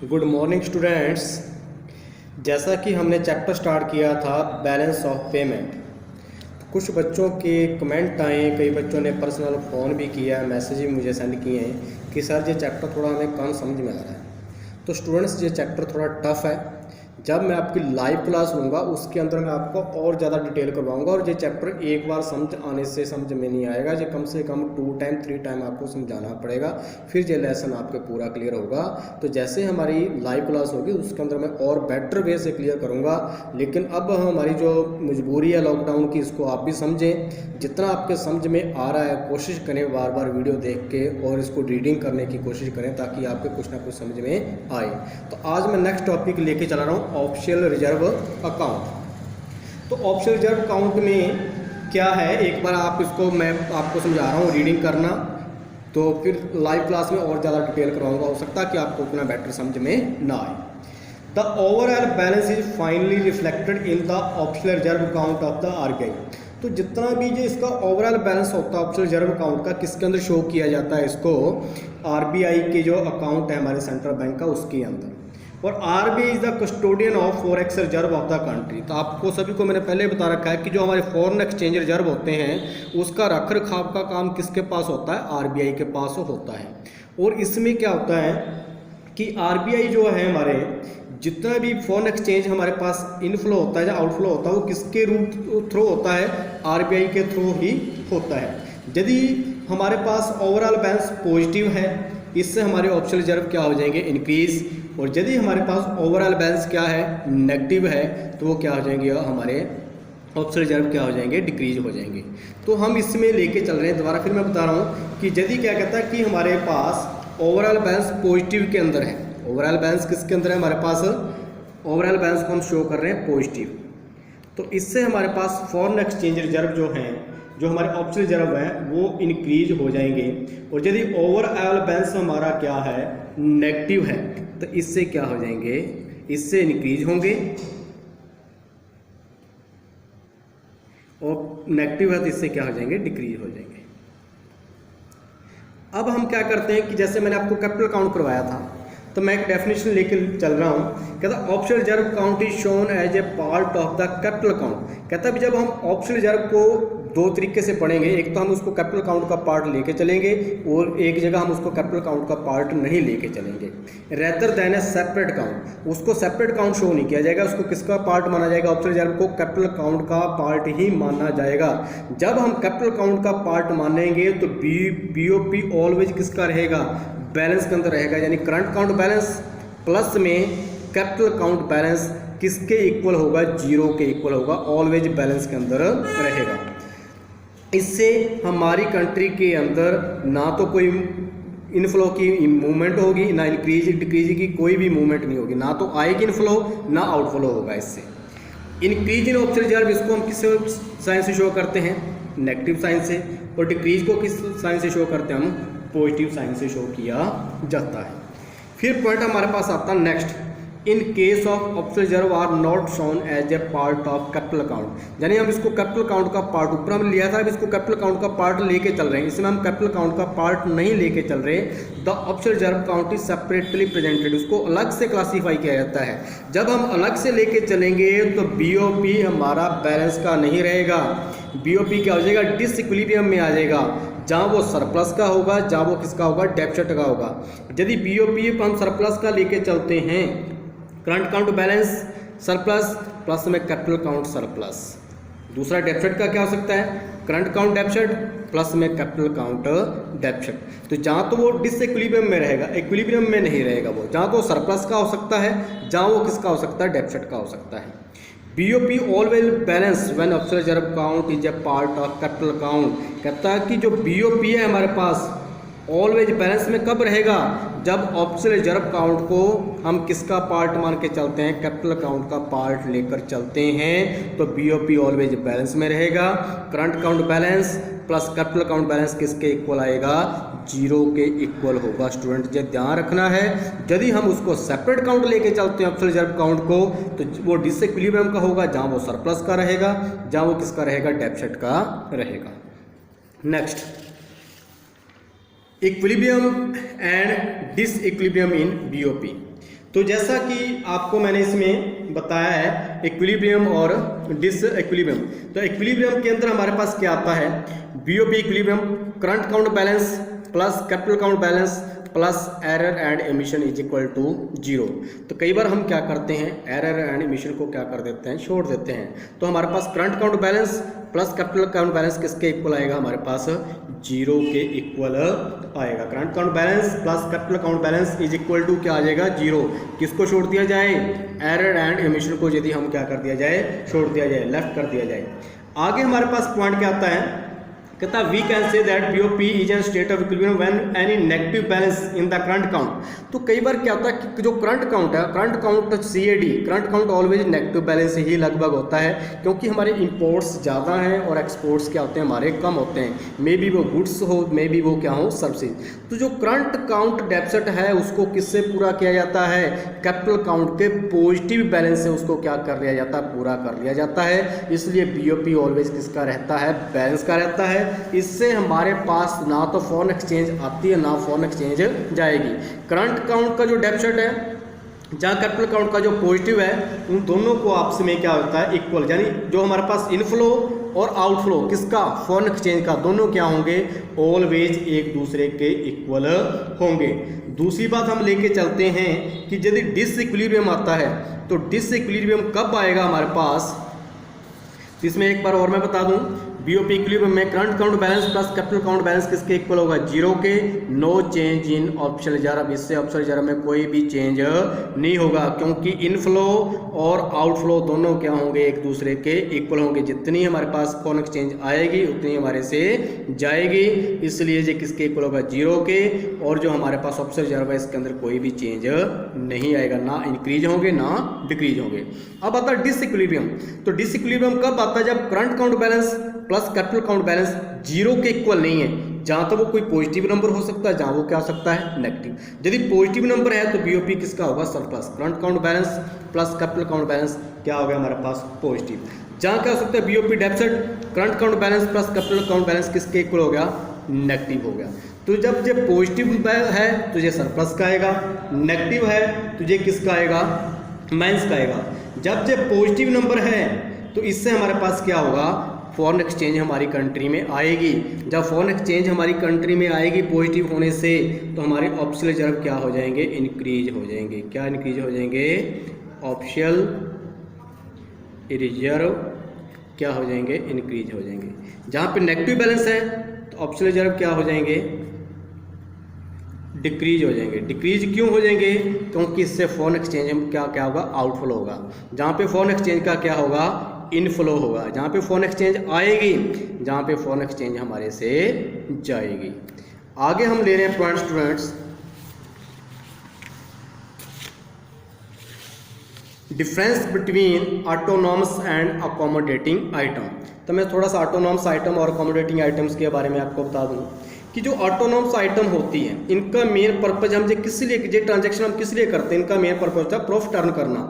Good morning students. जैसा कि हमने चैप्टर स्टार्ट किया था बैलेंस ऑफ पेमेंट, कुछ बच्चों के कमेंट आए, कई बच्चों ने पर्सनल फ़ोन भी किया, मैसेज भी मुझे सेंड किए हैं कि सर ये चैप्टर थोड़ा हमें कम समझ में आ रहा है। तो स्टूडेंट्स ये चैप्टर थोड़ा टफ़ है। जब मैं आपकी लाइव क्लास लूँगा उसके अंदर मैं आपको और ज़्यादा डिटेल करवाऊँगा, और ये चैप्टर एक बार समझ आने से समझ में नहीं आएगा, ये कम से कम 2 टाइम 3 टाइम आपको समझाना पड़ेगा, फिर ये लेसन आपके पूरा क्लियर होगा। तो जैसे हमारी लाइव क्लास होगी उसके अंदर मैं और बेटर वे से क्लियर करूँगा, लेकिन अब हमारी जो मजबूरी है लॉकडाउन की, इसको आप भी समझें। जितना आपके समझ में आ रहा है कोशिश करें बार बार वीडियो देख के और इसको रीडिंग करने की कोशिश करें ताकि आपके कुछ ना कुछ समझ में आए। तो आज मैं नेक्स्ट टॉपिक लेके चला रहा हूँ ऑफिशियल रिजर्व अकाउंट। तो ऑफिशियल रिजर्व अकाउंट में क्या है, एक बार आप इसको मैं आपको समझा रहा हूँ, रीडिंग करना, तो फिर लाइव क्लास में और ज़्यादा डिटेल करवाऊंगा, हो सकता है कि आपको उतना बेटर समझ में ना आए। The overall balance is finally reflected in the official reserve account of the RBI. तो जितना भी जो इसका ओवरऑल बैलेंस होता है ऑफिशियल रिजर्व अकाउंट का, किसके अंदर शो किया जाता है, इसको आरबीआई के जो अकाउंट है हमारे सेंट्रल बैंक का उसके अंदर। और RBI is the custodian of forex reserve of the country. तो आपको सभी को मैंने पहले बता रखा है कि जो हमारे फॉरेन एक्सचेंज रिजर्व होते हैं उसका रख रखाव का काम किसके पास होता है, आरबीआई के पास होता है। और इसमें क्या होता है कि आरबीआई जो है हमारे जितना भी फॉरेन एक्सचेंज हमारे पास इनफ्लो होता है या आउटफ्लो होता है वो किसके रूट थ्रू होता है, आरबीआई के थ्रू ही होता है। यदि हमारे पास ओवरऑल बैलेंस पॉजिटिव है, इससे हमारे ऑफिशियल रिजर्व क्या हो जाएंगे, इंक्रीज। और यदि हमारे पास ओवरऑल बैलेंस क्या है, नेगेटिव है, तो वो क्या हो जाएंगे, हमारे ऑफिशियल रिजर्व क्या हो जाएंगे, डिक्रीज हो जाएंगे। तो हम इसमें लेके चल रहे हैं। दोबारा फिर मैं बता रहा हूँ कि यदि क्या कहता है कि हमारे पास ओवरऑल बैलेंस पॉजिटिव के अंदर है, ओवरऑल बैलेंस किसके अंदर है, हमारे पास ओवरऑल बैलेंस को हम शो कर रहे हैं पॉजिटिव, तो इससे हमारे पास फॉरेन एक्सचेंज रिजर्व जो हैं, जो हमारे ऑफिशियल रिजर्व हैं, वो इंक्रीज हो जाएंगे। और यदि ओवरऑल बैलेंस हमारा क्या है, नेगेटिव है, तो इससे क्या हो जाएंगे, इससे इंक्रीज होंगे, और नेगेटिव है तो इससे क्या हो जाएंगे, डिक्रीज हो जाएंगे। अब हम क्या करते हैं कि जैसे मैंने आपको कैपिटल अकाउंट करवाया था, तो मैं एक डेफिनेशन लेकर चल रहा हूँ। कहता official reserve account is shown as a part of the capital account. कहता है जब हम ऑफिशियल रिजर्व को दो तरीके से पढ़ेंगे, एक तो हम उसको कैपिटल अकाउंट का पार्ट लेके चलेंगे और एक जगह हम उसको कैपिटल अकाउंट का पार्ट नहीं लेके चलेंगे। रेदर देन ए सेपरेट अकाउंट, उसको सेपरेट अकाउंट शो नहीं किया जाएगा, उसको किसका पार्ट माना जाएगा, ऑफिशियल रिजर्व को कैपिटल अकाउंट का पार्ट ही माना जाएगा। जब हम कैपिटल अकाउंट का पार्ट मानेंगे तो बीओपी ऑलवेज किसका रहेगा, बैलेंस के अंदर रहेगा, यानी करंट अकाउंट बैलेंस प्लस में कैपिटल अकाउंट बैलेंस किसके इक्वल होगा, जीरो के इक्वल होगा, ऑलवेज बैलेंस के अंदर रहेगा। इससे हमारी कंट्री के अंदर ना तो कोई इनफ्लो की मूवमेंट होगी, ना इंक्रीज डिक्रीज की कोई भी मूवमेंट नहीं होगी, ना तो आएगी इनफ्लो ना आउटफ्लो होगा। इससे इंक्रीज इन ऑफिशियल रिजर्व इसको हम किस साइन से शो करते हैं, नेगेटिव साइन से, और डिक्रीज को किस साइन से शो करते हैं, हम पॉजिटिव साइन से शो किया जाता है। फिर पॉइंट हमारे पास आता है next, in case of official reserve are not shown as a part of capital account. यानी हम इसको कैपिटल अकाउंट का पार्ट ऊपर हमने लिया था, अब इसको कैपिटल अकाउंट का पार्ट लेके चल रहे हैं, इसमें हम कैपिटल अकाउंट का पार्ट नहीं लेके चल रहे। The official reserve account is separately presented, उसको अलग से क्लासीफाई किया जाता है। जब हम अलग से लेके चलेंगे तो बीओपी हमारा बैलेंस का नहीं रहेगा, बीओपी क्या हो जाएगा, डिसइक्विलिब्रियम में आ जाएगा, जहाँ वो सरप्लस का होगा, जहाँ वो किसका होगा, डेफिसिट का होगा। यदि बीओपी हम सरप्लस का लेके चलते हैं, current account balance surplus plus में कैपिटल अकाउंट सरप्लस, दूसरा डेफिसिट का क्या हो सकता है, करंट अकाउंट डेफिसिट प्लस में कैपिटल अकाउंट डेफिसिट। तो जहाँ तो वो डिसइक्विलिब्रियम में रहेगा, इक्विलिब्रियम में नहीं रहेगा वो, जहाँ तो सरप्लस का हो सकता है, जहाँ वो किसका हो सकता है, डेफिसिट का हो सकता है। BOP always balance when official reserve account is a part of capital account. कहता है कि जो BOP है हमारे पास ऑलवेज बैलेंस में कब रहेगा, जब ऑफिशियल रिजर्व अकाउंट को हम किसका पार्ट मान के चलते हैं, कैपिटल अकाउंट का पार्ट लेकर चलते हैं, तो BOP ऑलवेज बैलेंस में रहेगा। Current account balance plus capital account balance किसके इक्वल आएगा, जीरो के इक्वल होगा। स्टूडेंट ये ध्यान रखना है, यदि हम उसको सेपरेट अकाउंट लेके चलते हैं ऑफिशियल रिजर्व अकाउंट को, तो वो डिसइक्विलिब्रियम का होगा, जहाँ वो सरप्लस का रहेगा, जहाँ वो किसका रहेगा, डेफिसिट का रहेगा। Next, equilibrium and disequilibrium in BOP. तो जैसा कि आपको मैंने इसमें बताया है इक्विलिब्रियम और डिस इक्विलिब्रियम, तो इक्विलिब्रियम के अंदर हमारे पास क्या आता है, BOP equilibrium, current account balance plus capital account balance plus error and omission is equal to 0। तो कई बार हम क्या करते हैं, एरर एंड एमिशन को क्या कर देते हैं, छोड़ देते हैं। तो हमारे पास current account balance plus capital account balance किसके इक्वल आएगा, हमारे पास 0 के इक्वल आएगा। Current account balance plus capital account balance is equal to क्या आ जाएगा, 0। किसको छोड़ दिया जाए, एरर एंड एमिशन को यदि हम क्या कर दिया जाए, छोड़ दिया जाए, लेफ्ट कर दिया जाए। आगे हमारे पास पॉइंट क्या आता है, कहता we can say that BOP is an state of equilibrium when any negative balance in the current account. तो कई बार क्या होता है कि जो करंट काउंट है, current account CAD, current account always negative balance ही लगभग होता है, क्योंकि हमारे इंपोर्ट्स ज़्यादा हैं और एक्सपोर्ट्स क्या होते हैं, हमारे कम होते हैं। मे बी वो गुड्स हो, मे बी वो क्या हो, सर्विसेज। तो जो करंट काउंट डेफिसिट है उसको किससे पूरा किया जाता है, कैपिटल काउंट के पॉजिटिव बैलेंस से उसको क्या कर लिया जाता है, पूरा कर लिया जाता है। इसलिए BOP ऑलवेज किसका रहता है, बैलेंस का रहता है। इससे हमारे पास ना तो फॉरेन एक्सचेंज आती है ना फॉरेन एक्सचेंज जाएगी। करंट काउंट का जो डेफिसिट है, जहाँ कैपिटल काउंट का जो पॉजिटिव है, उन दोनों को आपस में क्या होता है, इक्वल। यानी जो हमारे पास इनफ्लो और आउटफ्लो किसका, फॉरेन एक्सचेंज का, दोनों क्या होंगे, ऑलवेज एक दूसरे के इक्वल होंगे। दूसरी बात हम लेके चलते हैं कि यदि डिसइक्विलिब्रियम आता है तो डिसइक्विलिब्रियम कब आएगा हमारे पास। इसमें एक बार और मैं बता दूं, BOP इक्विलिब्रियम में current account balance plus capital account balance किसके इक्वल होगा, 0 के। No change in official reserve, अब इससे ऑप्शनल रिजर्व में कोई भी चेंज नहीं होगा, क्योंकि इनफ्लो और आउटफ्लो दोनों क्या होंगे, एक दूसरे के इक्वल होंगे। जितनी हमारे पास फॉरेन एक्सचेंज आएगी उतनी हमारे से जाएगी, इसलिए ये किसके इक्वल होगा, 0 के। और जो हमारे पास ऑप्शनल रिजर्व है इसके अंदर कोई भी चेंज नहीं आएगा, ना इंक्रीज होंगे ना डिक्रीज होंगे। अब आता है डिसइक्विलिब्रियम। तो डिसइक्विलिब्रियम कब आता है, जब current account balance plus capital account balance 0 के इक्वल नहीं है। जहाँ तो वो कोई पॉजिटिव नंबर हो सकता है, जहाँ वो क्या हो सकता है, नेगेटिव। यदि पॉजिटिव नंबर है तो BOP किसका होगा, surplus. Current account balance plus capital account balance क्या हो गया हमारे पास, पॉजिटिव। जहाँ क्या हो सकता है, BOP deficit, current account balance plus capital account balance किसके इक्वल हो गया, नेगेटिव हो गया। तो जब ये पॉजिटिव है तो ये सरप्लस का आएगा, नेगेटिव है तो ये किसका आएगा, माइनस का आएगा। जब ये पॉजिटिव नंबर है तो इससे हमारे पास क्या होगा, फॉरेन एक्सचेंज हमारी कंट्री में आएगी। जब फॉरेन एक्सचेंज हमारी कंट्री में आएगी पॉजिटिव होने से, तो हमारे ऑप्शनल रिजर्व क्या हो जाएंगे, इंक्रीज हो जाएंगे। क्या इंक्रीज हो जाएंगे, ऑप्शनल रिजर्व क्या हो जाएंगे, इंक्रीज हो जाएंगे। जहाँ पे नेगेटिव बैलेंस है तो ऑप्शनल रिजर्व क्या हो जाएंगे, डिक्रीज हो जाएंगे। डिक्रीज क्यों हो जाएंगे, क्योंकि इससे फॉरेन एक्सचेंज में क्या होगा, आउटफ्लो होगा। जहाँ पे फॉरेन एक्सचेंज का क्या होगा, इनफ्लो होगा। जहाँ पे फॉरेन एक्सचेंज आएगी, जहाँ पे फॉरेन एक्सचेंज हमारे से जाएगी। आगे हम ले रहे हैं point students, difference between autonomous and accommodating item. तो मैं थोड़ा सा ऑटोनॉमस आइटम और अकोमोडेटिंग आइटम्स के बारे में आपको बता दूं कि जो ऑटोनॉमस आइटम होती हैं, इनका मेन पर्पज हम किस लिए, जो ट्रांजैक्शन हम किस लिए करते हैं, इनका मेन पर्पज होता है प्रॉफिट अर्न करना।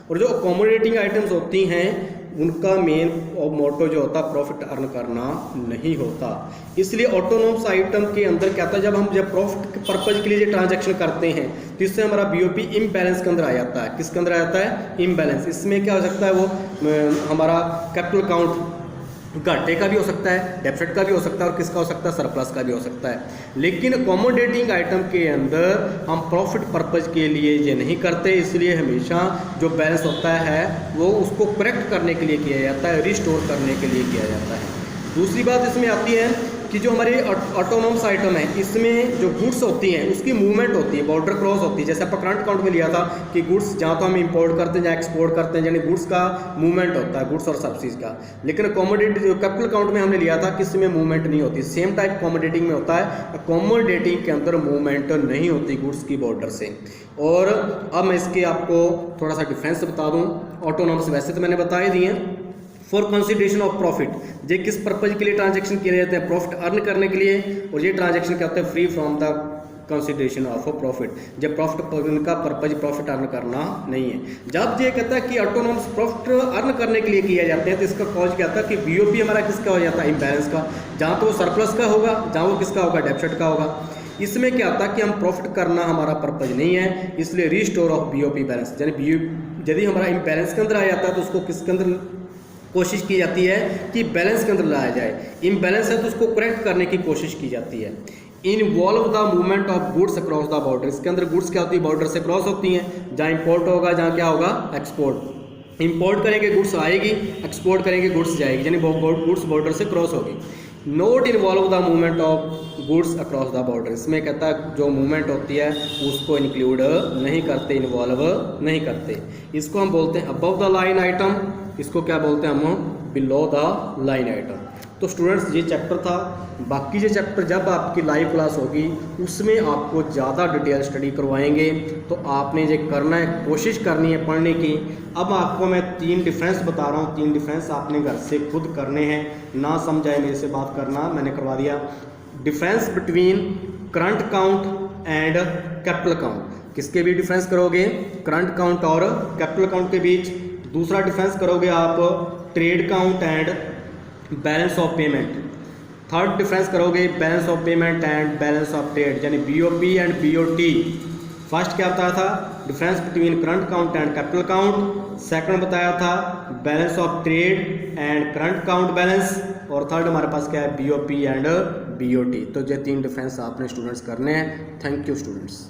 और जो अकोमोडेटिंग आइटम्स होती हैं उनका मेन मोटो जो होता है प्रॉफिट अर्न करना नहीं होता। इसलिए ऑटोनॉमस आइटम के अंदर क्या होता है, जब प्रॉफिट पर्पज के लिए जो ट्रांजैक्शन करते हैं तो इससे हमारा BOP इम्बैलेंस के अंदर आ जाता है। किसके अंदर आ जाता है, इम्बैलेंस। इसमें क्या हो सकता है, वो हमारा कैपिटल काउंट घाटे का भी हो सकता है, डेफिसिट का भी हो सकता है, और किसका हो सकता है, सरप्लस का भी हो सकता है। लेकिन अकोमोडेटिंग आइटम के अंदर हम प्रॉफिट पर्पज के लिए ये नहीं करते, इसलिए हमेशा जो बैलेंस होता है वो उसको करेक्ट करने के लिए किया जाता है, रिस्टोर करने के लिए किया जाता है। दूसरी बात इसमें आती है कि जो हमारे ऑटोनॉमस आइटम है, इसमें जो गुड्स होती हैं उसकी मूवमेंट होती है, बॉर्डर क्रॉस होती है। जैसे आप करंट काउंट में लिया था कि गुड्स जहाँ तो हम इंपोर्ट करते हैं, जहाँ एक्सपोर्ट करते हैं, यानी गुड्स का मूवमेंट होता है, गुड्स और सर्विसेज का। लेकिन अकोमोडेट जो कैपिटल काउंट में हमने लिया था कि इसमें मूवमेंट नहीं होती। सेम टाइप अकोमोडेटिंग में होता है, अकोमोडेटिंग के अंदर मूवमेंट नहीं होती गुड्स की बॉर्डर से। और अब मैं इसके आपको थोड़ा सा डिफरेंस बता दूँ। ऑटोनॉमस वैसे तो मैंने बता ही दिए, फॉर कंसिडरेशन ऑफ प्रॉफिट, ये किस पर्पज के लिए ट्रांजैक्शन किए जाते हैं, प्रॉफिट अर्न करने के लिए। और ये ट्रांजैक्शन क्या होता है, free from the consideration of profit, जब प्रॉफिट का पर्पज प्रॉफिट अर्न करना नहीं है। जब ये कहता है कि ऑटोनॉमस प्रॉफिट अर्न करने के लिए किया जाते हैं, तो इसका कॉज क्या था कि BOP हमारा किसका हो जाता है, इम्बैलेंस का। जहाँ तो वो सरप्लस का होगा, जहाँ वो किसका होगा, डेफिसिट का होगा। इसमें क्या होता है कि हम प्रॉफिट करना हमारा पर्पज नहीं है, इसलिए रीस्टोर ऑफ बीओपी बैलेंस, यानी यदि हमारा इम्बैलेंस के अंदर आ जाता है तो उसको किसके अंदर कोशिश की जाती है कि बैलेंस के अंदर लाया जाए। इम्बैलेंस है तो उसको करेक्ट करने की कोशिश की जाती है। Involve the movement of goods across the border, इसके अंदर गुड्स क्या होती है, बॉर्डर से क्रॉस होती हैं, जहाँ इंपोर्ट होगा जहाँ क्या होगा एक्सपोर्ट। इंपोर्ट करेंगे गुड्स आएगी, एक्सपोर्ट करेंगे गुड्स जाएगी, यानी गुड्स बॉर्डर से क्रॉस होगी। Note involve the movement of goods across the border, इसमें कहता है जो मूवमेंट होती है उसको इंक्लूड नहीं करते, इन्वॉल्व नहीं करते। इसको हम बोलते हैं अबव द लाइन आइटम, इसको क्या बोलते हैं हम, बिलो द लाइन आइटम। तो स्टूडेंट्स ये चैप्टर था। बाकी ये चैप्टर जब आपकी लाइव क्लास होगी उसमें आपको ज़्यादा डिटेल स्टडी करवाएंगे, तो आपने ये करना है, कोशिश करनी है पढ़ने की। अब आपको मैं 3 डिफरेंस बता रहा हूँ, 3 डिफरेंस आपने घर से खुद करने हैं, ना समझाए मेरे से बात करना, मैंने करवा दिया। Difference between current account and capital account, किसके बीच डिफरेंस करोगे, करंट काउंट और कैपिटल काउंट के बीच। दूसरा डिफरेंस करोगे आप trade account and balance of payment. Third difference करोगे balance of payment and balance of trade, यानी बीओपी एंड बीओटी। फर्स्ट क्या बताया था, difference between current account and capital account. Second बताया था balance of trade and current account balance. और third हमारे पास क्या है, बीओपी एंड बीओटी। तो ये 3 डिफरेंस आपने स्टूडेंट्स करने हैं। Thank you students.